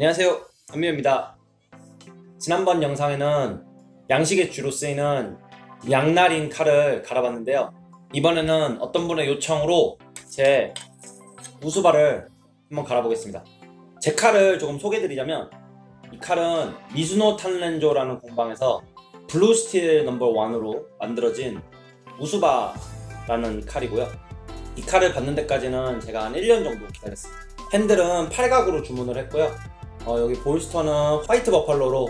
안녕하세요, 현미입니다. 지난번 영상에는 양식에 주로 쓰이는 양날인 칼을 갈아봤는데요. 이번에는 어떤 분의 요청으로 제 우수바를 한번 갈아보겠습니다. 제 칼을 조금 소개해드리자면, 이 칼은 미즈노 탄렌조라는 공방에서 블루스틸 넘버1으로 만들어진 우수바라는 칼이고요. 이 칼을 받는 데까지는 제가 한 1년 정도 기다렸습니다. 핸들은 8각으로 주문을 했고요. 여기 볼스터는 화이트 버팔로로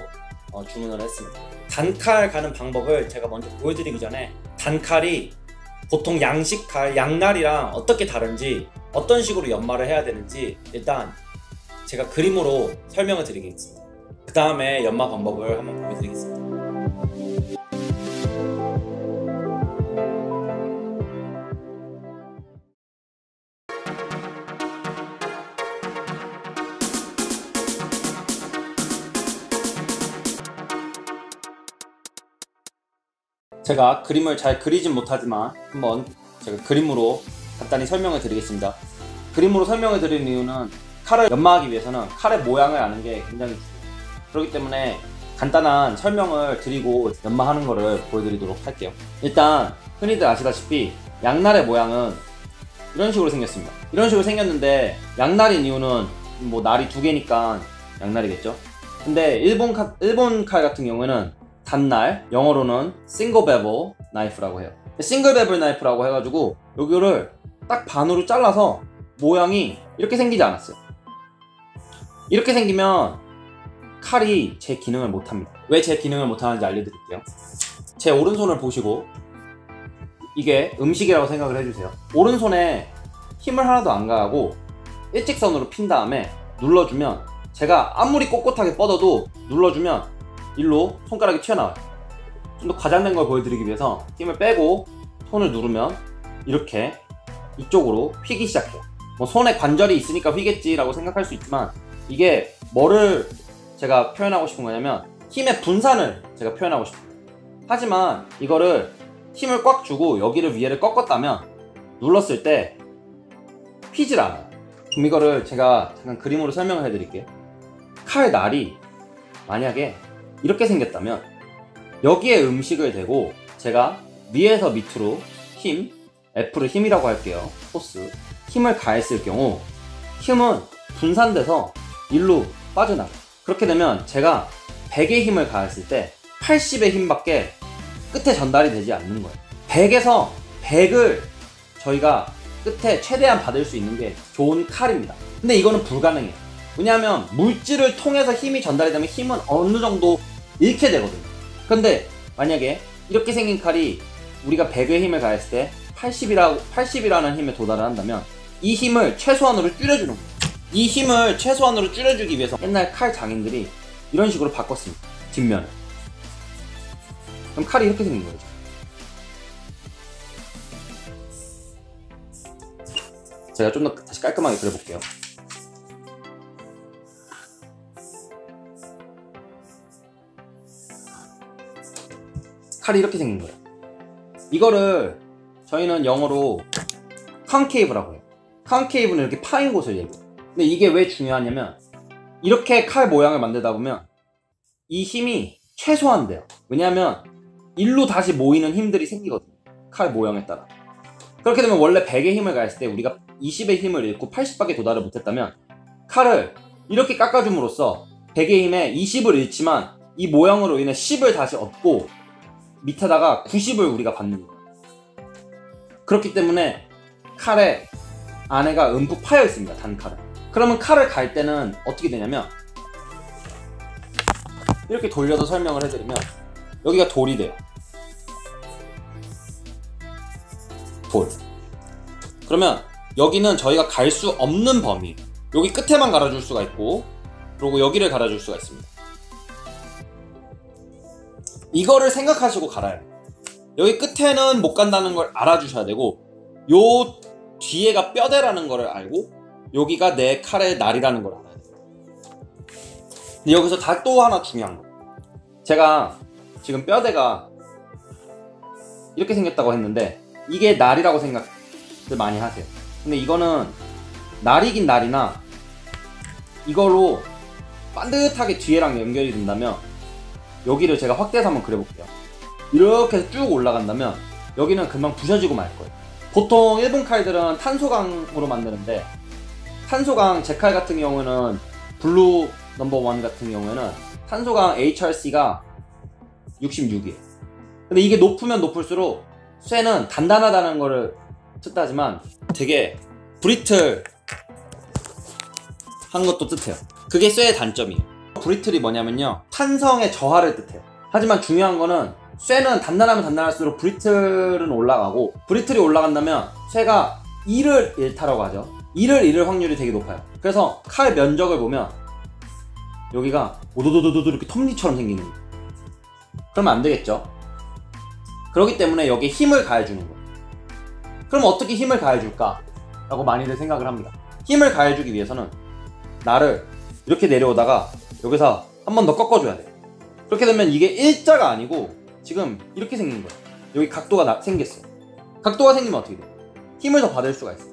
주문을 했습니다. 단칼 가는 방법을 제가 먼저 보여드리기 전에, 단칼이 보통 양식칼, 양날이랑 어떻게 다른지, 어떤 식으로 연마를 해야 되는지 일단 제가 그림으로 설명을 드리겠습니다. 그 다음에 연마 방법을 한번 보여드리겠습니다. 제가 그림을 잘 그리진 못하지만 한번 제가 그림으로 간단히 설명을 드리겠습니다. 그림으로 설명을 드리는 이유는 칼을 연마하기 위해서는 칼의 모양을 아는 게 굉장히 중요해요. 그렇기 때문에 간단한 설명을 드리고 연마하는 거를 보여드리도록 할게요. 일단 흔히들 아시다시피 양날의 모양은 이런 식으로 생겼습니다. 이런 식으로 생겼는데, 양날인 이유는 뭐 날이 두 개니까 양날이겠죠. 근데 일본 칼 같은 경우에는 단날, 영어로는 싱글 베버 나이프라고 해요. 싱글 베버 나이프라고 해가지고 여기를 딱 반으로 잘라서 모양이 이렇게 생기지 않았어요. 이렇게 생기면 칼이 제 기능을 못합니다. 왜 제 기능을 못하는지 알려드릴게요. 제 오른손을 보시고 이게 음식이라고 생각을 해주세요. 오른손에 힘을 하나도 안 가하고 일직선으로 핀 다음에 눌러주면, 제가 아무리 꼿꼿하게 뻗어도 눌러주면 일로 손가락이 튀어나와요. 좀 더 과장된 걸 보여드리기 위해서 힘을 빼고 손을 누르면 이렇게 이쪽으로 휘기 시작해요. 뭐 손에 관절이 있으니까 휘겠지 라고 생각할 수 있지만, 이게 뭐를 제가 표현하고 싶은 거냐면 힘의 분산을 제가 표현하고 싶어요. 하지만 이거를 힘을 꽉 주고 여기를 위에를 꺾었다면 눌렀을 때 휘질 않아요. 그럼 이거를 제가 잠깐 그림으로 설명을 해드릴게요. 칼 날이 만약에 이렇게 생겼다면 여기에 음식을 대고 제가 위에서 밑으로 힘, F를 힘이라고 할게요. 포스, 힘을 가했을 경우 힘은 분산돼서 일로 빠져나가요. 그렇게 되면 제가 100의 힘을 가했을 때 80의 힘밖에 끝에 전달이 되지 않는 거예요. 100에서 100을 저희가 끝에 최대한 받을 수 있는 게 좋은 칼입니다. 근데 이거는 불가능해요. 왜냐하면 물질을 통해서 힘이 전달이 되면 힘은 어느 정도 잃게 되거든요. 근데 만약에 이렇게 생긴 칼이 우리가 100의 힘을 가했을 때 80이라는 힘에 도달을 한다면 이 힘을 최소한으로 줄여주는 거예요. 이 힘을 최소한으로 줄여주기 위해서 옛날 칼 장인들이 이런 식으로 바꿨습니다. 뒷면을. 그럼 칼이 이렇게 생긴 거죠. 제가 좀 더 다시 깔끔하게 그려볼게요. 칼이 이렇게 생긴 거예요. 이거를 저희는 영어로 컨케이브라고 해요. 컨케이브는 이렇게 파인 곳을 얘기해요. 근데 이게 왜 중요하냐면, 이렇게 칼 모양을 만들다 보면 이 힘이 최소화돼요. 왜냐하면 일로 다시 모이는 힘들이 생기거든요. 칼 모양에 따라. 그렇게 되면 원래 100의 힘을 가했을 때 우리가 20의 힘을 잃고 80밖에 도달을 못했다면, 칼을 이렇게 깎아줌으로써 100의 힘에 20을 잃지만 이 모양으로 인해 10을 다시 얻고 밑에다가 90을 우리가 받는 거예요. 그렇기 때문에 칼의 안에가 움푹 파여 있습니다. 단칼은. 그러면 칼을 갈 때는 어떻게 되냐면, 이렇게 돌려서 설명을 해드리면 여기가 돌이 돼요. 돌. 그러면 여기는 저희가 갈 수 없는 범위, 여기 끝에만 갈아줄 수가 있고, 그리고 여기를 갈아줄 수가 있습니다. 이거를 생각하시고 갈아야 돼요. 여기 끝에는 못 간다는 걸 알아주셔야 되고, 요 뒤에가 뼈대라는 걸 알고 여기가 내 칼의 날이라는 걸 알아야 돼요. 근데 여기서 또 하나 중요한 거, 제가 지금 뼈대가 이렇게 생겼다고 했는데 이게 날이라고 생각들 많이 하세요. 근데 이거는 날이긴 날이나 이걸로 반듯하게 뒤에랑 연결이 된다면 여기를 제가 확대해서 한번 그려볼게요. 이렇게 해서 쭉 올라간다면 여기는 금방 부셔지고 말 거예요. 보통 일본 칼들은 탄소강으로 만드는데, 탄소강 제 칼 같은 경우는 블루 넘버 1 같은 경우에는 탄소강 HRC가 66이에요. 근데 이게 높으면 높을수록 쇠는 단단하다는 거를 뜻하지만 되게 브리틀 한 것도 뜻해요. 그게 쇠의 단점이에요. 브리틀이 뭐냐면요, 탄성의 저하를 뜻해요. 하지만 중요한 거는 쇠는 단단하면 단단할수록 브리틀은 올라가고, 브리틀이 올라간다면 쇠가 1을 잃다라고 하죠. 1을 잃을 확률이 되게 높아요. 그래서 칼 면적을 보면 여기가 오도도도도 이렇게 톱니처럼 생기는 거예요. 그러면 안 되겠죠. 그렇기 때문에 여기에 힘을 가해주는 거예요. 그럼 어떻게 힘을 가해줄까? 라고 많이들 생각을 합니다. 힘을 가해주기 위해서는 나를 이렇게 내려오다가 여기서 한 번 더 꺾어줘야 돼. 그렇게 되면 이게 일자가 아니고 지금 이렇게 생긴 거예요. 여기 각도가 생겼어요. 각도가 생기면 어떻게 돼? 힘을 더 받을 수가 있어요.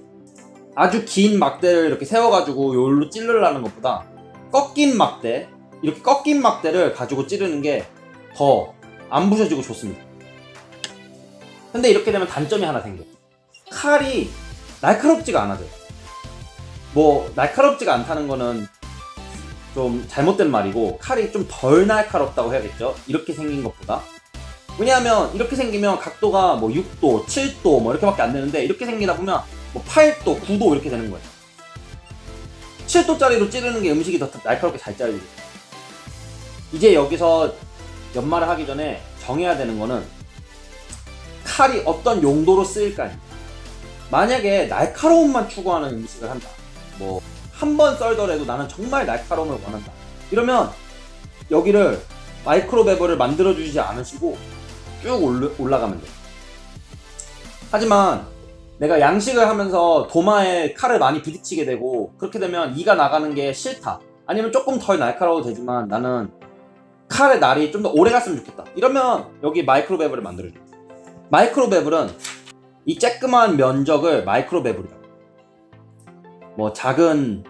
아주 긴 막대를 이렇게 세워가지고 여기로 찌르려는 것보다 꺾인 막대, 이렇게 꺾인 막대를 가지고 찌르는 게 더 안 부셔지고 좋습니다. 근데 이렇게 되면 단점이 하나 생겨요. 칼이 날카롭지가 않아져요. 뭐 날카롭지가 않다는 거는 좀 잘못된 말이고, 칼이 좀 덜 날카롭다고 해야겠죠, 이렇게 생긴 것보다. 왜냐하면 이렇게 생기면 각도가 뭐 6도, 7도 뭐 이렇게밖에 안 되는데, 이렇게 생기다 보면 뭐 8도, 9도 이렇게 되는 거예요. 7도짜리로 찌르는 게 음식이 더 날카롭게 잘 잘리죠. 이제 여기서 연말을 하기 전에 정해야 되는 거는 칼이 어떤 용도로 쓰일까입니다. 만약에 날카로움만 추구하는 음식을 한다, 뭐 한 번 썰더라도 나는 정말 날카로움을 원한다, 이러면 여기를 마이크로 베버를 만들어주지 않으시고 쭉 올라가면 돼요. 하지만 내가 양식을 하면서 도마에 칼을 많이 부딪히게 되고, 그렇게 되면 이가 나가는 게 싫다, 아니면 조금 덜 날카로워도 되지만 나는 칼의 날이 좀 더 오래 갔으면 좋겠다, 이러면 여기 마이크로 베버를 만들어줘요. 마이크로 베블은 이 쬐끄만 면적을 마이크로 베블이라고, 뭐 작은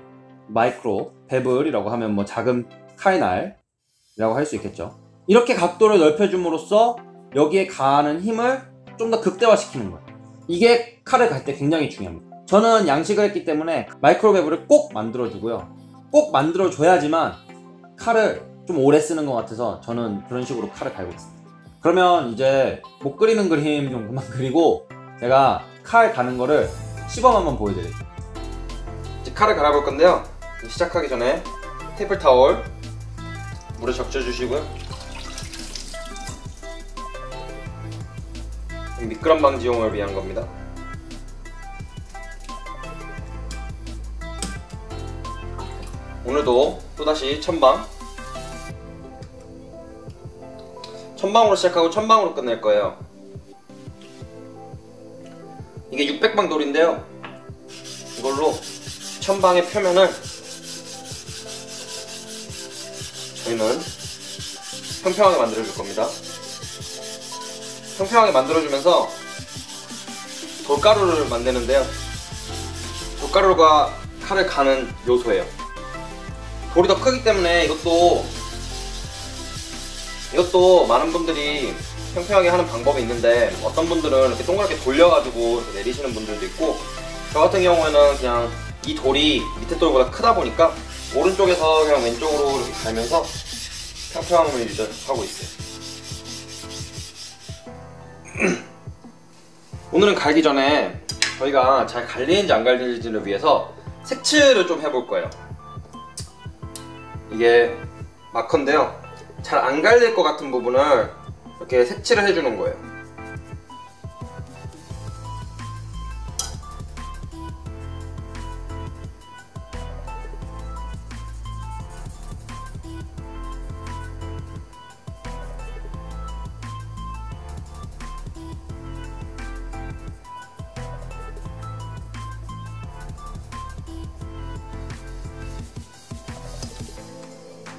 마이크로 베블이라고 하면 뭐 작은 칼날이라고 할 수 있겠죠. 이렇게 각도를 넓혀줌으로써 여기에 가하는 힘을 좀 더 극대화시키는 거예요. 이게 칼을 갈 때 굉장히 중요합니다. 저는 양식을 했기 때문에 마이크로 베블을 꼭 만들어주고요. 꼭 만들어줘야지만 칼을 좀 오래 쓰는 것 같아서 저는 그런 식으로 칼을 갈고 있습니다. 그러면 이제 못 그리는 그림 좀 그만 그리고 제가 칼 가는 거를 시범 한번 보여드릴게요. 이제 칼을 갈아볼 건데요, 시작하기 전에 테이블 타월 물에 적셔주시고요. 미끄럼 방지용을 위한 겁니다. 오늘도 또다시 천방으로 시작하고 천방으로 끝낼 거예요. 이게 600방 돌인데요, 이걸로 천방의 표면을 저희는 평평하게 만들어줄 겁니다. 평평하게 만들어주면서 돌가루를 만드는데요, 돌가루가 칼을 가는 요소예요. 돌이 더 크기 때문에 이것도 많은 분들이 평평하게 하는 방법이 있는데, 어떤 분들은 이렇게 동그랗게 돌려가지고 이렇게 내리시는 분들도 있고, 저 같은 경우에는 그냥 이 돌이 밑에 돌보다 크다 보니까 오른쪽에서 그냥 왼쪽으로 이렇게 갈면서 평평함을 유지하고 있어요. 오늘은 갈기 전에 저희가 잘 갈리는지 안 갈리는지를 위해서 색칠을 좀 해볼 거예요. 이게 마커인데요, 잘 안 갈릴 것 같은 부분을 이렇게 색칠을 해주는 거예요.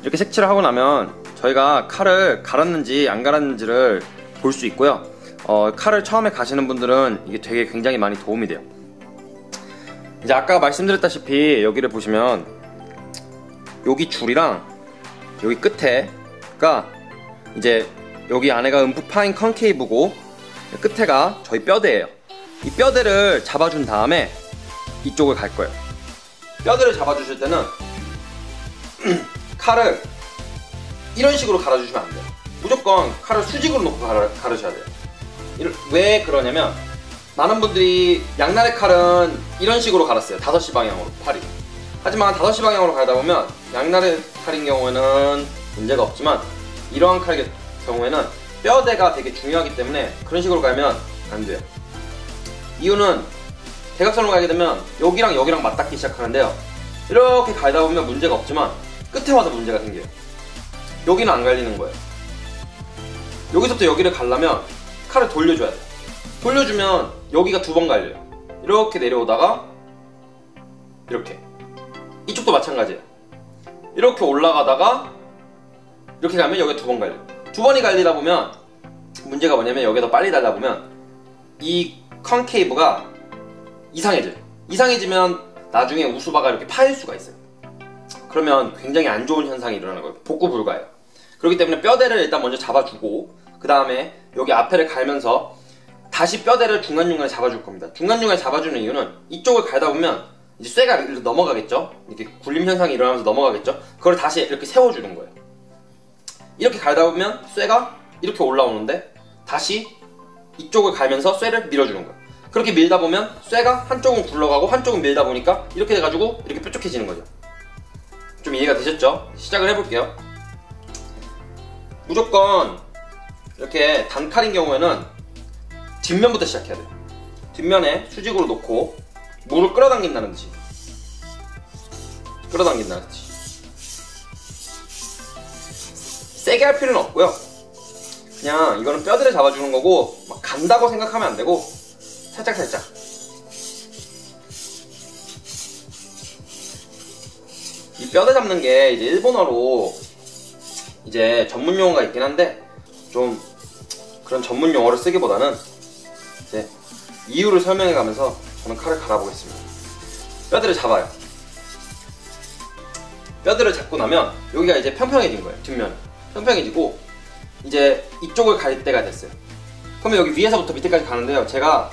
이렇게 색칠을 하고 나면 저희가 칼을 갈았는지 안 갈았는지를 볼 수 있고요. 칼을 처음에 가시는 분들은 이게 되게 굉장히 많이 도움이 돼요. 이제 아까 말씀드렸다시피 여기를 보시면 여기 줄이랑 여기 끝에가 이제 여기 안에가 움푹 파인 컨케이브고 끝에가 저희 뼈대예요. 이 뼈대를 잡아준 다음에 이쪽을 갈 거예요. 뼈대를 잡아주실 때는 칼을 이런 식으로 갈아주시면 안 돼요. 무조건 칼을 수직으로 놓고 가르셔야 돼요. 왜 그러냐면 많은 분들이 양날의 칼은 이런 식으로 갈았어요. 5시 방향으로 팔이. 하지만 5시 방향으로 가다 보면 양날의 칼인 경우에는 문제가 없지만 이러한 칼의 경우에는 뼈대가 되게 중요하기 때문에 그런 식으로 가면 안 돼요. 이유는 대각선으로 가게 되면 여기랑 여기랑 맞닿기 시작하는데요. 이렇게 가다 보면 문제가 없지만 끝에 와서 문제가 생겨요. 여기는 안 갈리는 거예요. 여기서부터 여기를 가려면 칼을 돌려줘야 돼요. 돌려주면 여기가 2번 갈려요. 이렇게 내려오다가 이렇게. 이쪽도 마찬가지예요. 이렇게 올라가다가 이렇게 가면 여기가 2번 갈려요. 2번이 갈리다 보면 문제가 뭐냐면 여기가 더 빨리 달다 보면 이 컨케이브가 이상해져요. 이상해지면 나중에 우수바가 이렇게 파일 수가 있어요. 그러면 굉장히 안 좋은 현상이 일어나는 거예요. 복구 불가예요. 그렇기 때문에 뼈대를 일단 먼저 잡아주고 그 다음에 여기 앞에를 갈면서 다시 뼈대를 중간중간에 잡아줄 겁니다. 중간중간에 잡아주는 이유는 이쪽을 갈다 보면 이제 쇠가 이렇게 넘어가겠죠? 이렇게 굴림 현상이 일어나면서 넘어가겠죠? 그걸 다시 이렇게 세워주는 거예요. 이렇게 갈다 보면 쇠가 이렇게 올라오는데 다시 이쪽을 갈면서 쇠를 밀어주는 거예요. 그렇게 밀다 보면 쇠가 한쪽은 굴러가고 한쪽은 밀다 보니까 이렇게 돼가지고 이렇게 뾰족해지는 거죠. 좀 이해가 되셨죠? 시작을 해볼게요. 무조건 이렇게 단칼인 경우에는 뒷면부터 시작해야 돼요. 뒷면에 수직으로 놓고 물을 끌어당긴다는 듯이 세게 할 필요는 없고요. 그냥 이거는 뼈대를 잡아주는 거고 막 간다고 생각하면 안 되고 살짝살짝 이 뼈대 잡는 게 이제 일본어로 이제 전문 용어가 있긴 한데 좀 그런 전문 용어를 쓰기보다는 이제 이유를 설명해 가면서 저는 칼을 갈아보겠습니다. 뼈대를 잡아요. 뼈대를 잡고 나면 여기가 이제 평평해진 거예요. 뒷면이 평평해지고 이제 이쪽을 갈 때가 됐어요. 그러면 여기 위에서부터 밑에까지 가는데요. 제가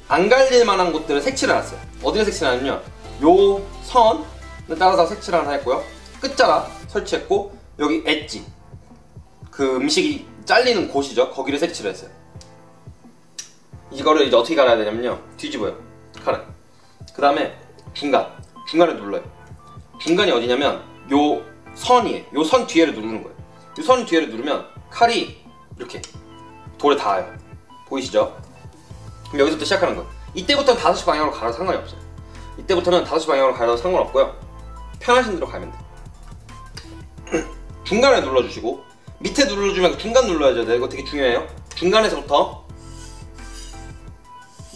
안 갈릴 만한 곳들을 색칠을 해놨어요. 어디를 색칠하냐면요, 요 선을 따라서 색칠을 하나 했고요, 끝자락 설치했고, 여기 엣지, 그 음식이 잘리는 곳이죠. 거기를 색칠을 했어요. 이거를 이제 어떻게 갈아야 되냐면요, 뒤집어요, 칼을. 그 다음에 중간을 눌러요. 중간이 어디냐면 요 선이에요. 요 선 뒤에를 누르는 거예요. 요 선 뒤에를 누르면 칼이 이렇게 돌에 닿아요. 보이시죠? 그럼 여기서부터 시작하는 거예요. 이때부터는 5시 방향으로 갈아도 상관이 없어요. 이때부터는 5시 방향으로 갈아도 상관없고요, 편하신 대로 가면 돼요. 중간에 눌러주시고, 밑에 눌러주지 말고 중간 눌러야죠. 이거 되게 중요해요. 중간에서부터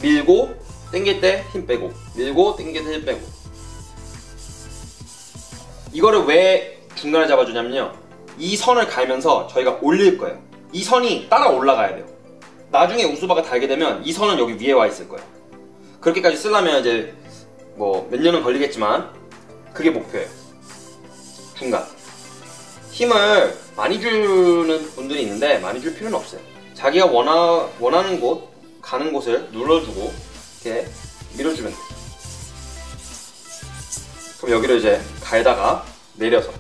밀고 당길 때 힘 빼고, 밀고 당길 때 힘 빼고. 이거를 왜 중간에 잡아주냐면요, 이 선을 갈면서 저희가 올릴 거예요. 이 선이 따라 올라가야 돼요. 나중에 우수바가 달게 되면 이 선은 여기 위에 와 있을 거예요. 그렇게까지 쓰려면 이제 뭐 몇 년은 걸리겠지만 그게 목표예요. 중간 힘을 많이 주는 분들이 있는데 많이 줄 필요는 없어요. 자기가 원하는 곳, 가는 곳을 눌러주고 이렇게 밀어주면 돼요. 그럼 여기를 이제 갈다가 내려서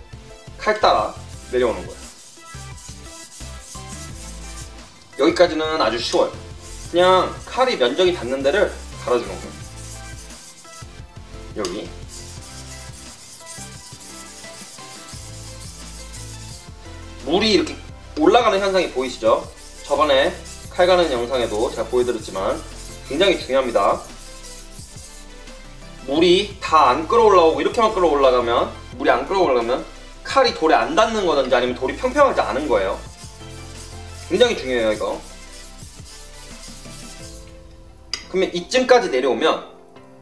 칼 따라 내려오는 거예요. 여기까지는 아주 쉬워요. 그냥 칼이 면적이 닿는 데를 갈아주는 거예요. 여기 물이 이렇게 올라가는 현상이 보이시죠? 저번에 칼 가는 영상에도 제가 보여드렸지만 굉장히 중요합니다. 물이 다 안 끌어올라오고 이렇게만 끌어올라가면, 물이 안 끌어올라가면 칼이 돌에 안 닿는 거든지 아니면 돌이 평평하지 않은 거예요. 굉장히 중요해요, 이거. 그러면 이쯤까지 내려오면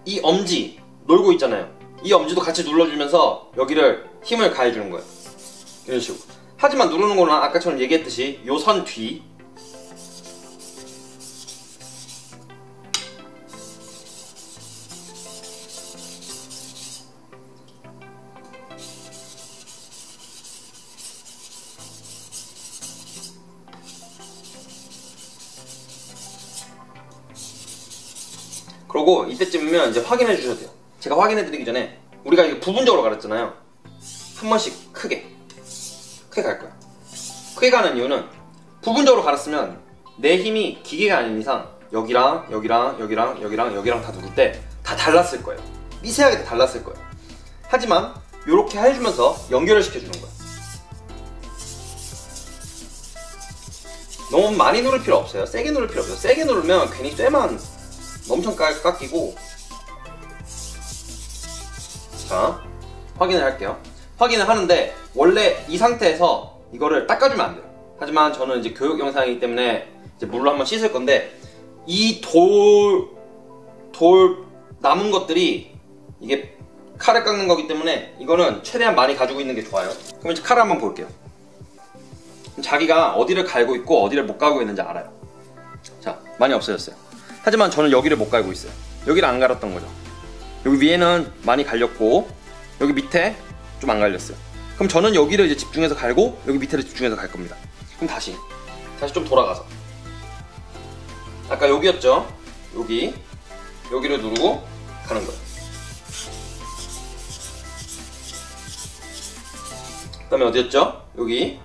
이 엄지 놀고 있잖아요. 이 엄지도 같이 눌러주면서 여기를 힘을 가해주는 거예요. 이런 식으로. 하지만 누르는 거는 아까처럼 얘기했듯이 요 선 뒤, 그러고 이때쯤이면 이제 확인해 주셔도 돼요. 제가 확인해 드리기 전에 우리가 이거 부분적으로 갈았잖아요. 한 번씩 크게 갈 거야. 크게 가는 이유는 부분적으로 갈았으면 내 힘이 기계가 아닌 이상 여기랑 여기랑 여기랑 여기랑 여기랑 다 누를 때 다 달랐을 거예요. 미세하게 다 달랐을 거예요. 하지만 이렇게 해주면서 연결을 시켜주는 거야. 너무 많이 누를 필요 없어요. 세게 누를 필요 없어요. 세게 누르면 괜히 쇠만 엄청 깎이고. 자, 확인을 할게요. 확인을 하는데 원래 이 상태에서 이거를 닦아주면 안 돼요. 하지만 저는 이제 교육 영상이기 때문에 이제 물로 한번 씻을 건데, 이 돌 남은 것들이 이게 칼을 깎는 거기 때문에 이거는 최대한 많이 가지고 있는 게 좋아요. 그럼 이제 칼을 한번 볼게요. 자기가 어디를 갈고 있고 어디를 못 갈고 있는지 알아요. 자, 많이 없어졌어요. 하지만 저는 여기를 못 갈고 있어요. 여기를 안 갈았던 거죠. 여기 위에는 많이 갈렸고 여기 밑에 좀 안 갈렸어요. 그럼 저는 여기를 이제 집중해서 갈고 여기 밑에를 집중해서 갈 겁니다. 그럼 다시 좀 돌아가서, 아까 여기였죠? 여기를 누르고 가는 거예요. 그 다음에 어디였죠? 여기.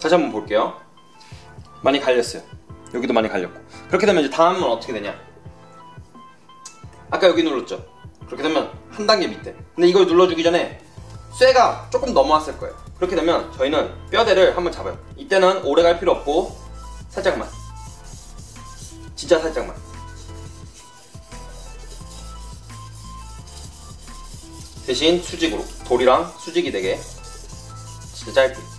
다시 한번 볼게요. 많이 갈렸어요. 여기도 많이 갈렸고. 그렇게 되면 이제 다음은 어떻게 되냐? 아까 여기 눌렀죠? 그렇게 되면 한 단계 밑에. 근데 이걸 눌러주기 전에 쇠가 조금 넘어왔을 거예요. 그렇게 되면 저희는 뼈대를 한번 잡아요. 이때는 오래 갈 필요 없고 살짝만, 진짜 살짝만. 대신 수직으로, 돌이랑 수직이 되게 진짜 짧게.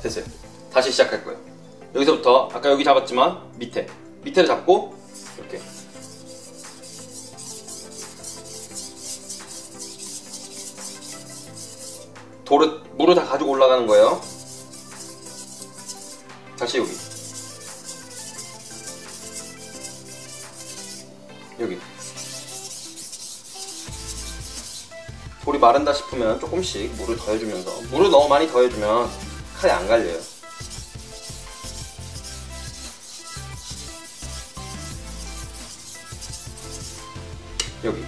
됐어요. 다시 시작할 거예요. 여기서부터 아까 여기 잡았지만 밑에를 잡고 이렇게. 물을 다 가지고 올라가는 거예요. 다시 여기 돌이 마른다 싶으면 조금씩 물을 더해주면서, 물을 너무 많이 더해주면 칼이 안 갈려요. 여기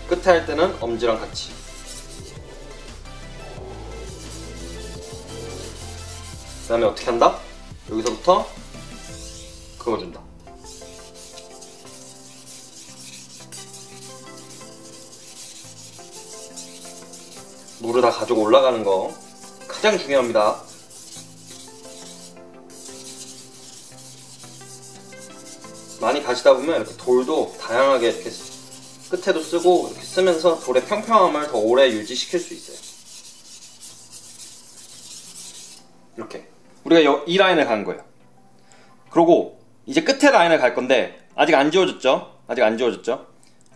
끝에 할 때는 엄지랑 같이. 그 다음에 어떻게 한다? 여기서부터 그어준다. 물을 다 가지고 올라가는 거 가장 중요합니다. 많이 가시다 보면 이렇게 돌도 다양하게 이렇게 끝에도 쓰고 이렇게 쓰면서 돌의 평평함을 더 오래 유지시킬 수 있어요. 이렇게 우리가 이 라인을 가는 거예요. 그리고 이제 끝에 라인을 갈 건데 아직 안 지워졌죠?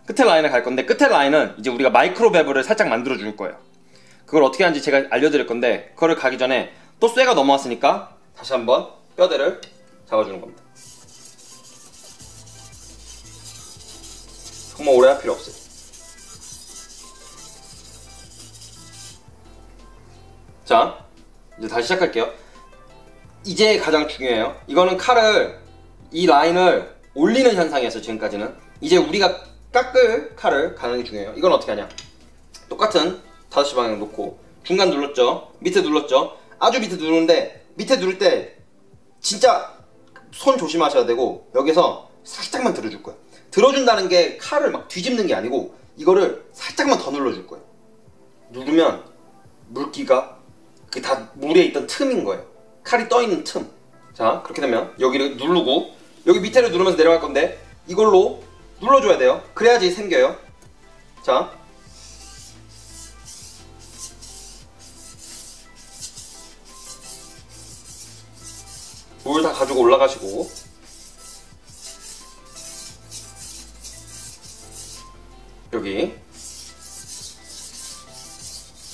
끝에 라인을 갈 건데, 끝에 라인은 이제 우리가 마이크로 베블을 살짝 만들어 줄 거예요. 그걸 어떻게 하는지 제가 알려드릴 건데, 그거를 가기 전에 또 쇠가 넘어왔으니까 다시 한번 뼈대를 잡아주는 겁니다. 정말 오래 할 필요 없어요. 자, 이제 다시 시작할게요. 이제 가장 중요해요. 이거는 이 라인을 올리는 현상이었어요, 지금까지는. 이제 우리가 깎을 칼을 가는 게 중요해요. 이건 어떻게 하냐? 똑같은 5시 방향 놓고 중간 눌렀죠? 밑에 눌렀죠? 아주 밑에 누르는데, 밑에 누를 때 진짜 손 조심하셔야 되고, 여기서 살짝만 들어줄 거예요. 들어준다는 게 칼을 막 뒤집는 게 아니고 이거를 살짝만 더 눌러줄 거예요. 누르면 물기가 그게 다 물에 있던 틈인 거예요. 칼이 떠있는 틈. 자, 그렇게 되면 여기를 누르고 여기 밑에를 누르면서 내려갈 건데 이걸로 눌러줘야 돼요. 그래야지 생겨요. 자, 물 다 가지고 올라가시고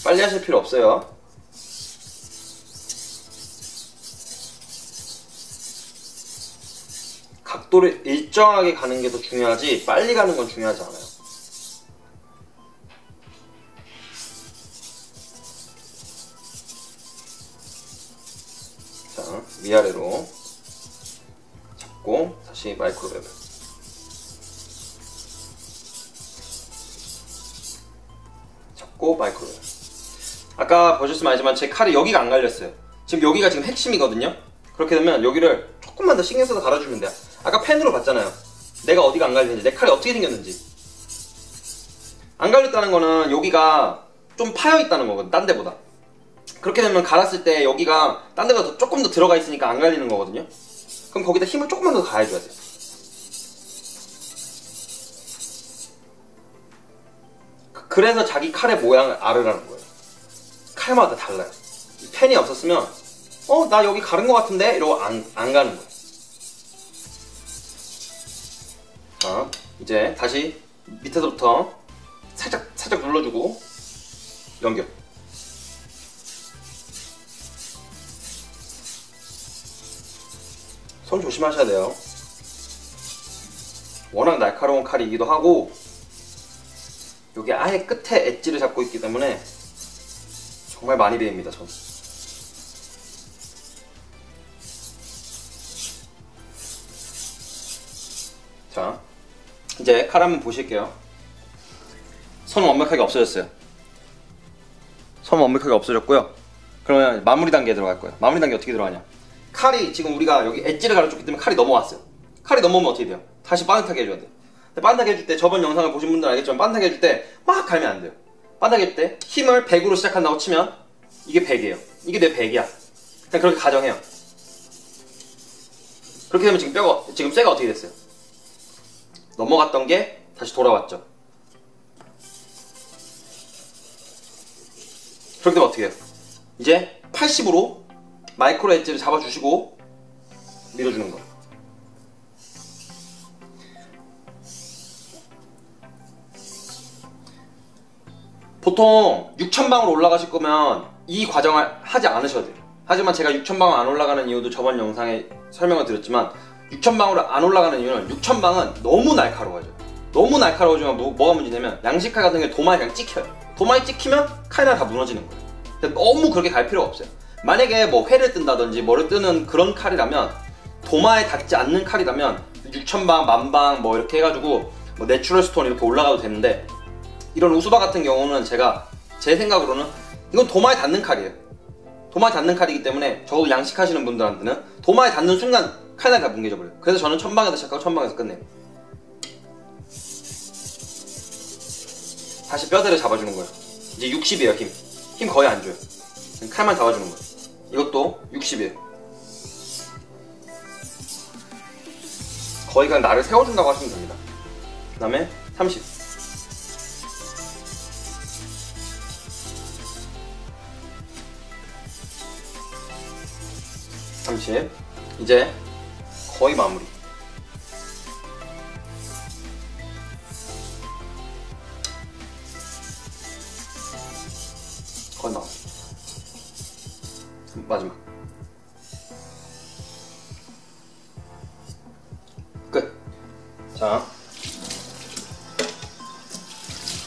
빨리 하실 필요 없어요. 각도를 일정하게 가는 게 더 중요하지 빨리 가는 건 중요하지 않아요. 자, 위아래로 잡고 다시 마이크로베벨. 잡고 마이크로베벨. 아까 보셨으면 알지만 제 칼이 여기가 안 갈렸어요. 지금 여기가 지금 핵심이거든요. 그렇게 되면 여기를 조금만 더 신경 써서 갈아주면 돼요. 아까 펜으로 봤잖아요. 내가 어디가 안 갈리는지, 내 칼이 어떻게 생겼는지. 안 갈렸다는 거는 여기가 좀 파여 있다는 거거든, 딴 데보다. 그렇게 되면 갈았을 때 여기가 딴 데보다 조금 더 들어가 있으니까 안 갈리는 거거든요. 그럼 거기다 힘을 조금만 더 가해줘야 돼요. 그래서 자기 칼의 모양을 알으라는 거예요. 칼마다 달라요. 이 펜이 없었으면 나 여기 가른 것 같은데? 이러고 안 가는 거예요. 자, 이제 다시 밑에서부터 살짝 눌러주고 연결. 손 조심하셔야 돼요. 워낙 날카로운 칼이기도 하고 여기 아예 끝에 엣지를 잡고 있기 때문에 정말 많이 베입니다. 전. 자, 이제 칼 한번 보실게요. 선은 완벽하게 없어졌어요. 선 완벽하게 없어졌고요. 그러면 마무리 단계에 들어갈 거예요. 마무리 단계 어떻게 들어가냐? 칼이 지금 우리가 여기 엣지를 가려줬기 때문에 칼이 넘어왔어요. 칼이 넘어오면 어떻게 돼요? 다시 반듯하게 해줘야 돼요. 반듯하게 해줄 때 저번 영상을 보신 분들은 알겠지만 반듯하게 해줄 때 막 갈면 안 돼요. 반듯하게 해줄 때 힘을 100으로 시작한다고 치면 이게 100이에요. 이게 내 100이야. 그냥 그렇게 가정해요. 그렇게 되면 지금 쇠가 어떻게 됐어요? 넘어갔던 게 다시 돌아왔죠. 그렇게 되면 어떻게 해요? 이제 80으로 마이크로 엣지를 잡아주시고 밀어주는 거. 보통 6000방으로 올라가실 거면 이 과정을 하지 않으셔도 돼요. 하지만 제가 6000방 안 올라가는 이유도 저번 영상에 설명을 드렸지만 6000방으로 안 올라가는 이유는 6000방은 너무 날카로워져요. 너무 날카로워지면 뭐가 문제냐면 양식칼 같은 게 도마에 그냥 찍혀요. 도마에 찍히면 칼이 다 무너지는 거예요. 근데 너무 그렇게 갈 필요가 없어요. 만약에 뭐 회를 뜬다든지 뭐를 뜨는 그런 칼이라면 도마에 닿지 않는 칼이라면 6000방, 만방 뭐 이렇게 해가지고 뭐 내추럴 스톤 이렇게 올라가도 되는데 이런 우수바 같은 경우는 제 생각으로는 이건 도마에 닿는 칼이에요. 도마에 닿는 칼이기 때문에 적어도 양식하시는 분들한테는 도마에 닿는 순간 칼날이 다 뭉개져 버려요. 그래서 저는 1000방에서 시작하고 1000방에서 끝내요. 다시 뼈대를 잡아주는 거예요. 이제 60이에요. 힘 거의 안 줘요. 칼만 잡아주는 거예요. 이것도 60이에요. 거의 그냥 나를 세워준다고 하시면 됩니다. 그 다음에 30. 30. 이제 거의 마무리. 거의 마무리. 마지막. 끝. 자,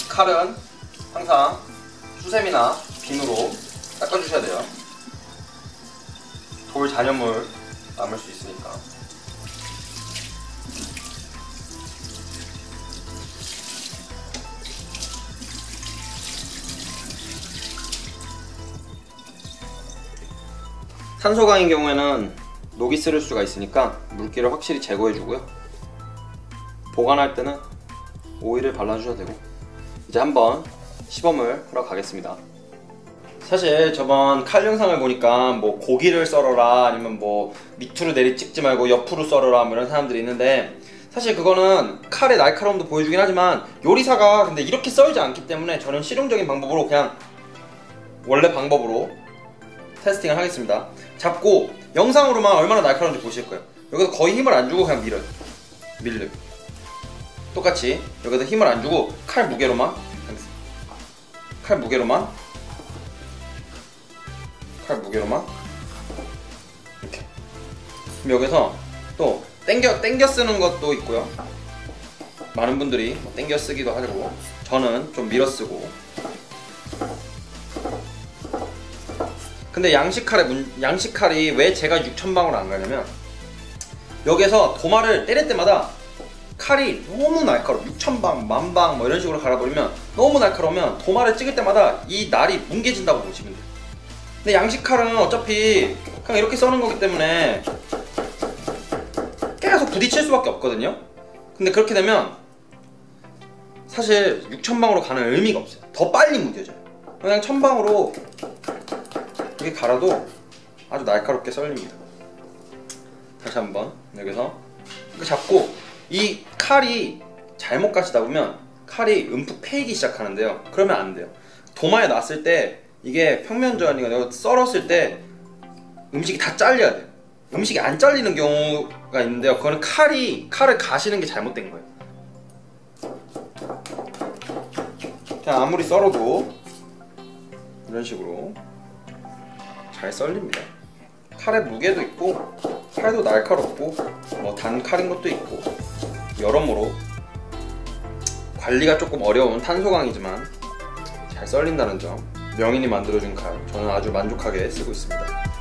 칼은 항상 수세미나 비누로 닦아주셔야 돼요. 돌 잔여물 남을 수 있으니까. 탄소강인 경우에는 녹이 쓰릴 수가 있으니까 물기를 확실히 제거해주고요. 보관할 때는 오일을 발라주셔도 되고. 이제 한번 시범을 하러 가겠습니다. 사실 저번 칼 영상을 보니까 뭐 고기를 썰어라 아니면 뭐 밑으로 내리 찍지 말고 옆으로 썰어라 뭐 이런 사람들이 있는데 사실 그거는 칼의 날카로움도 보여주긴 하지만 요리사가 근데 이렇게 썰지 않기 때문에 저는 실용적인 방법으로 그냥 원래 방법으로 테스팅을 하겠습니다. 잡고 영상으로만 얼마나 날카로운지 보실 거예요. 여기서 거의 힘을 안 주고 그냥 밀어요. 밀려요. 똑같이 여기서 힘을 안 주고 칼 무게로만 칼 무게로만 이렇게. 그럼 여기서 또 땡겨 쓰는 것도 있고요. 많은 분들이 땡겨 쓰기도 하고, 저는 좀 밀어 쓰고. 근데 양식칼이 왜 제가 6,000방울 안 가냐면, 여기서 도마를 때릴 때마다 칼이 너무 날카로워. 6,000방, 10,000방 뭐 이런 식으로 갈아버리면 너무 날카로우면 도마를 찍을 때마다 이 날이 뭉개진다고 보시면 돼요. 근데 양식칼은 어차피 그냥 이렇게 써는 거기 때문에 계속 부딪힐 수밖에 없거든요. 근데 그렇게 되면 사실 6,000방으로 가는 의미가 없어요. 더 빨리 무뎌져요. 그냥 1,000방으로 이렇게 갈아도 아주 날카롭게 썰립니다. 다시 한번 여기서 이렇게 잡고, 이 칼이 잘못 가시다 보면 칼이 움푹 패이기 시작하는데요. 그러면 안 돼요. 도마에 놨을 때 이게 평면전이가 썰었을 때 음식이 다 잘려야 돼요. 음식이 안 잘리는 경우가 있는데요. 그거는 칼을 가시는 게 잘못된 거예요. 그냥 아무리 썰어도 이런 식으로 잘 썰립니다. 칼의 무게도 있고, 칼도 날카롭고, 뭐 단칼인 것도 있고, 여러모로 관리가 조금 어려운 탄소광이지만 잘 썰린다는 점, 명인이 만들어준 칼, 저는 아주 만족하게 쓰고 있습니다.